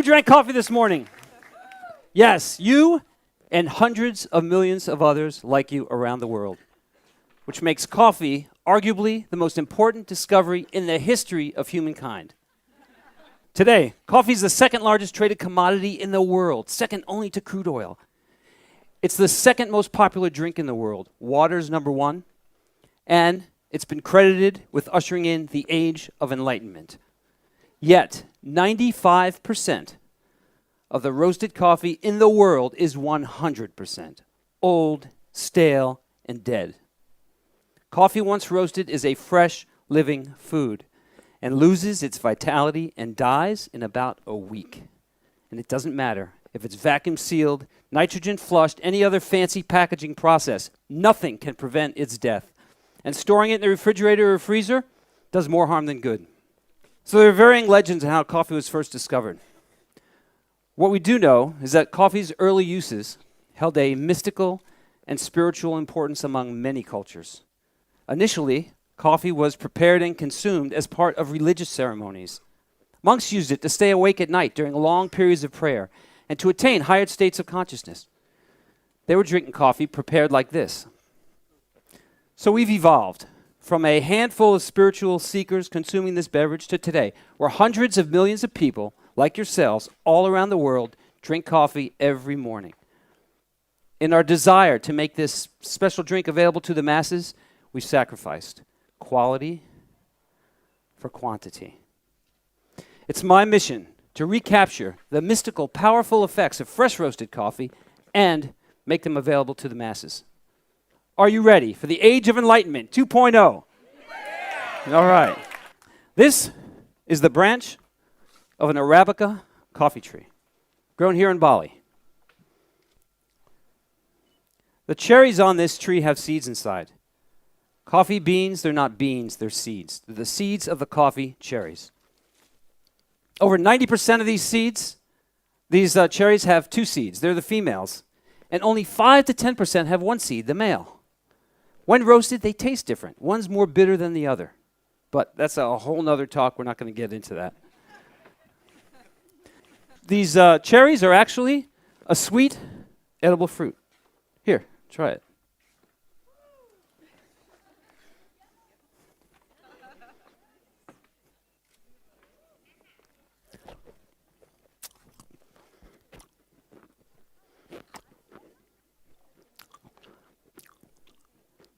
Who drank coffee this morning? Yes, you and hundreds of millions of others like you around the world, which makes coffee arguably the most important discovery in the history of humankind. Today, coffee is the second largest traded commodity in the world, second only to crude oil. It's the second most popular drink in the world. Water's number one, and it's been credited with ushering in the Age of Enlightenment. Yet, 95% of the roasted coffee in the world is 100% old, stale, and dead. Coffee once roasted is a fresh, living food and loses its vitality and dies in about a week. And it doesn't matter if it's vacuum sealed, nitrogen flushed, any other fancy packaging process. Nothing can prevent its death. And storing it in the refrigerator or freezer does more harm than good. So there are varying legends on how coffee was first discovered. What we do know is that coffee's early uses held a mystical and spiritual importance among many cultures. Initially, coffee was prepared and consumed as part of religious ceremonies. Monks used it to stay awake at night during long periods of prayer and to attain higher states of consciousness. They were drinking coffee prepared like this. So we've evolved from a handful of spiritual seekers consuming this beverage to today, where hundreds of millions of people, like yourselves, all around the world, drink coffee every morning. In our desire to make this special drink available to the masses, we've sacrificed quality for quantity. It's my mission to recapture the mystical, powerful effects of fresh roasted coffee and make them available to the masses. Are you ready for the Age of Enlightenment 2.0? Yeah. All right. This is the branch of an Arabica coffee tree grown here in Bali. The cherries on this tree have seeds inside. Coffee beans, they're not beans, they're seeds. They're the seeds of the coffee cherries. Over 90% of these cherries have two seeds. They're the females. And only 5 to 10% have one seed, the male. When roasted, they taste different. One's more bitter than the other. But that's a whole nother talk. We're not going to get into that. These cherries are actually a sweet, edible fruit. Here, try it.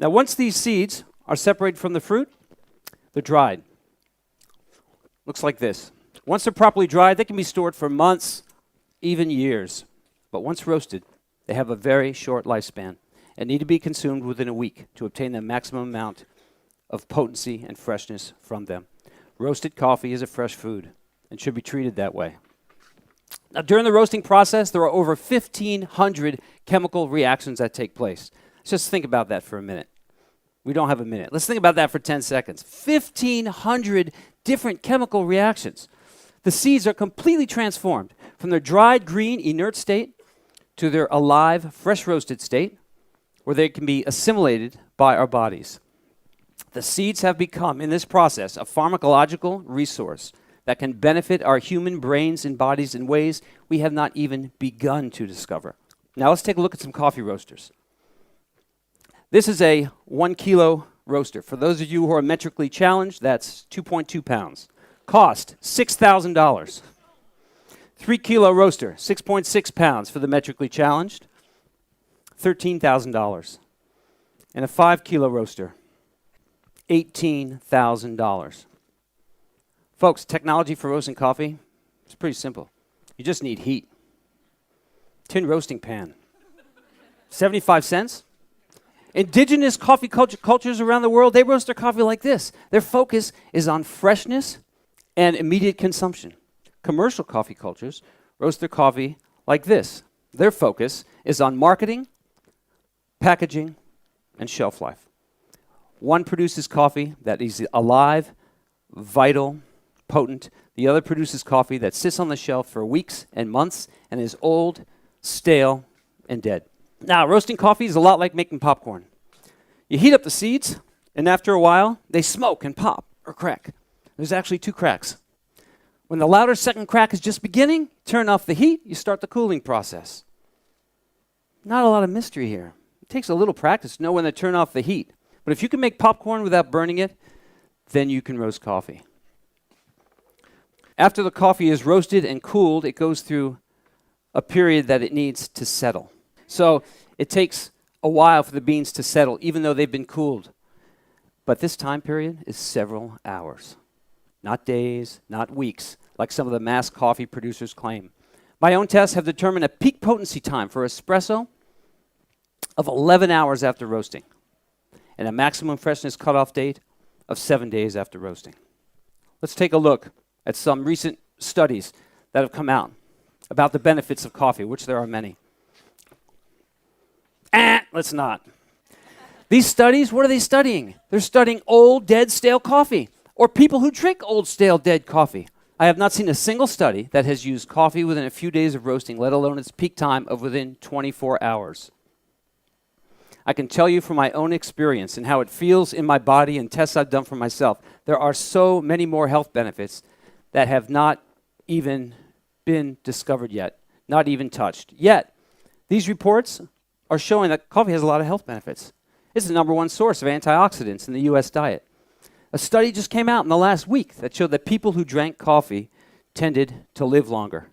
Now, once these seeds are separated from the fruit, they're dried. Looks like this. Once they're properly dried, they can be stored for months, even years. But once roasted, they have a very short lifespan and need to be consumed within a week to obtain the maximum amount of potency and freshness from them. Roasted coffee is a fresh food and should be treated that way. Now, during the roasting process, there are over 1,500 chemical reactions that take place. Just think about that for a minute. We don't have a minute. Let's think about that for 10 seconds. 1,500 different chemical reactions. The seeds are completely transformed from their dried, green, inert state to their alive, fresh roasted state, where they can be assimilated by our bodies. The seeds have become, in this process, a pharmacological resource that can benefit our human brains and bodies in ways we have not even begun to discover. Now let's take a look at some coffee roasters. This is a 1 kilo roaster. For those of you who are metrically challenged, that's 2.2 pounds. Cost, $6,000. 3 kilo roaster, 6.6 pounds for the metrically challenged, $13,000. And a 5 kilo roaster, $18,000. Folks, technology for roasting coffee, it's pretty simple. You just need heat. Tin roasting pan, 75 cents. Indigenous coffee cultures around the world, they roast their coffee like this. Their focus is on freshness and immediate consumption. Commercial coffee cultures roast their coffee like this. Their focus is on marketing, packaging, and shelf life. One produces coffee that is alive, vital, potent. The other produces coffee that sits on the shelf for weeks and months and is old, stale, and dead. Now, roasting coffee is a lot like making popcorn. You heat up the seeds, and after a while, they smoke and pop or crack. There's actually two cracks. When the louder second crack is just beginning, turn off the heat, you start the cooling process. Not a lot of mystery here. It takes a little practice to know when to turn off the heat. But if you can make popcorn without burning it, then you can roast coffee. After the coffee is roasted and cooled, it goes through a period that it needs to settle. So it takes a while for the beans to settle, even though they've been cooled. But this time period is several hours. Not days, not weeks, like some of the mass coffee producers claim. My own tests have determined a peak potency time for espresso of 11 hours after roasting, and a maximum freshness cutoff date of 7 days after roasting. Let's take a look at some recent studies that have come out about the benefits of coffee, which there are many. Let's not. These studies, what are they studying? They're studying old, dead, stale coffee, or people who drink old, stale, dead coffee. I have not seen a single study that has used coffee within a few days of roasting, let alone its peak time of within 24 hours. I can tell you from my own experience and how it feels in my body and tests I've done for myself, there are so many more health benefits that have not even been discovered yet, not even touched. Yet, these reports are showing that coffee has a lot of health benefits. It's the number one source of antioxidants in the U.S. diet. A study just came out in the last week that showed that people who drank coffee tended to live longer.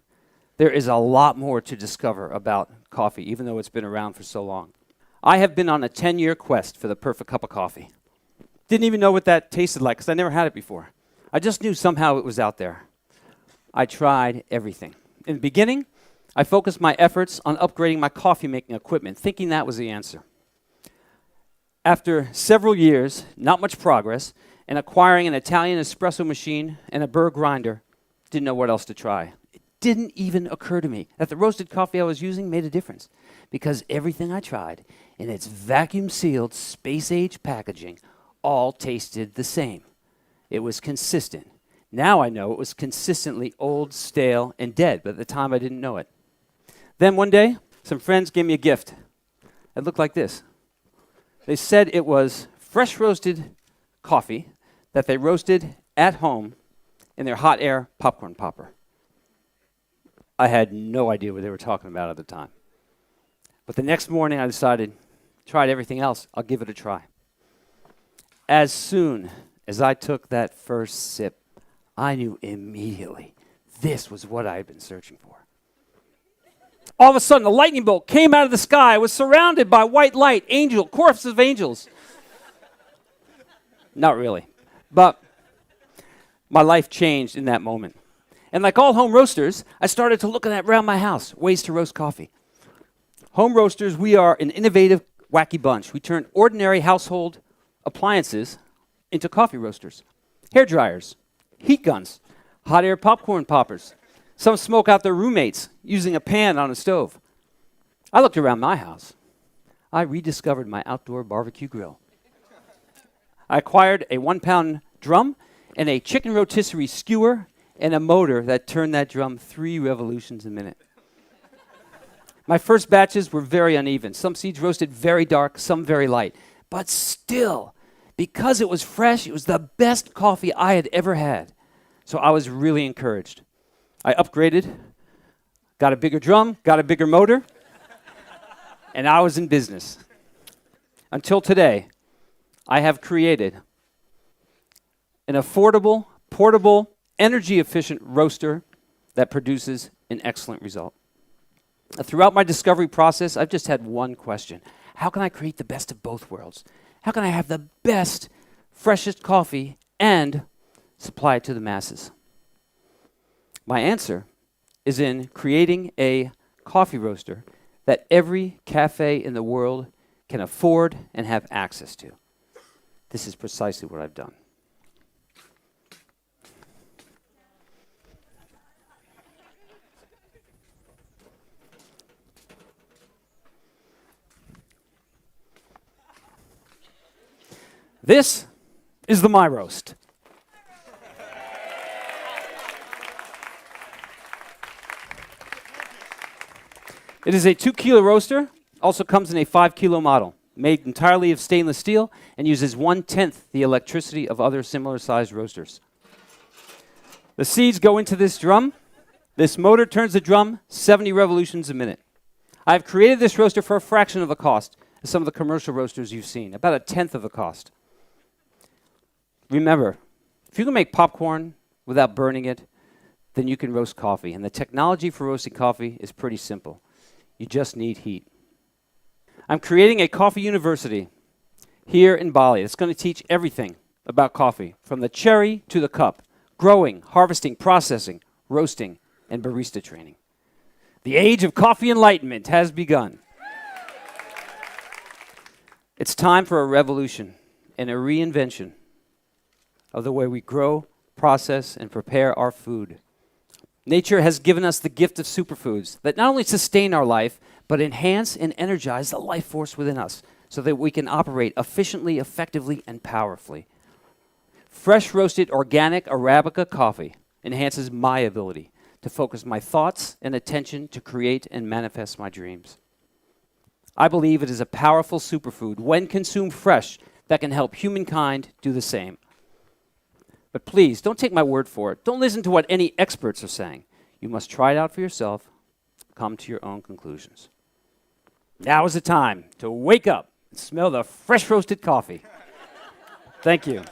There is a lot more to discover about coffee, even though it's been around for so long. I have been on a 10-year quest for the perfect cup of coffee. Didn't even know what that tasted like because I never had it before. I just knew somehow it was out there. I tried everything. In the beginning, I focused my efforts on upgrading my coffee-making equipment, thinking that was the answer. After several years, not much progress, and acquiring an Italian espresso machine and a burr grinder, didn't know what else to try. It didn't even occur to me that the roasted coffee I was using made a difference, because everything I tried in its vacuum-sealed, space-age packaging all tasted the same. It was consistent. Now I know it was consistently old, stale, and dead, but at the time I didn't know it. Then one day, some friends gave me a gift. It looked like this. They said it was fresh roasted coffee that they roasted at home in their hot air popcorn popper. I had no idea what they were talking about at the time. But the next morning I decided, tried everything else, I'll give it a try. As soon as I took that first sip, I knew immediately this was what I had been searching for. All of a sudden, a lightning bolt came out of the sky. I was surrounded by white light, chorus of angels. Not really. But my life changed in that moment. And like all home roasters, I started to look around my house, ways to roast coffee. Home roasters, we are an innovative, wacky bunch. We turn ordinary household appliances into coffee roasters. Hair dryers, heat guns, hot air popcorn poppers. Some smoke out their roommates using a pan on a stove. I looked around my house. I rediscovered my outdoor barbecue grill. I acquired a 1-pound drum and a chicken rotisserie skewer and a motor that turned that drum 3 revolutions a minute. My first batches were very uneven. Some seeds roasted very dark, some very light. But still, because it was fresh, it was the best coffee I had ever had. So I was really encouraged. I upgraded, got a bigger drum, got a bigger motor, and I was in business. Until today, I have created an affordable, portable, energy-efficient roaster that produces an excellent result. Throughout my discovery process, I've just had one question. How can I create the best of both worlds? How can I have the best, freshest coffee and supply it to the masses? My answer is in creating a coffee roaster that every cafe in the world can afford and have access to. This is precisely what I've done. This is the My Roast. It is a 2-kilo roaster, also comes in a 5-kilo model, made entirely of stainless steel and uses 1/10 the electricity of other similar-sized roasters. The seeds go into this drum. This motor turns the drum 70 revolutions a minute. I've created this roaster for a fraction of the cost as some of the commercial roasters you've seen, about a tenth of the cost. Remember, if you can make popcorn without burning it, then you can roast coffee. And the technology for roasting coffee is pretty simple. You just need heat. I'm creating a coffee university here in Bali. It's going to teach everything about coffee, from the cherry to the cup, growing, harvesting, processing, roasting, and barista training. The age of coffee enlightenment has begun. It's time for a revolution and a reinvention of the way we grow, process, and prepare our food. Nature has given us the gift of superfoods that not only sustain our life, but enhance and energize the life force within us so that we can operate efficiently, effectively, and powerfully. Fresh roasted organic Arabica coffee enhances my ability to focus my thoughts and attention to create and manifest my dreams. I believe it is a powerful superfood when consumed fresh that can help humankind do the same. But please, don't take my word for it. Don't listen to what any experts are saying. You must try it out for yourself, come to your own conclusions. Now is the time to wake up and smell the fresh roasted coffee. Thank you.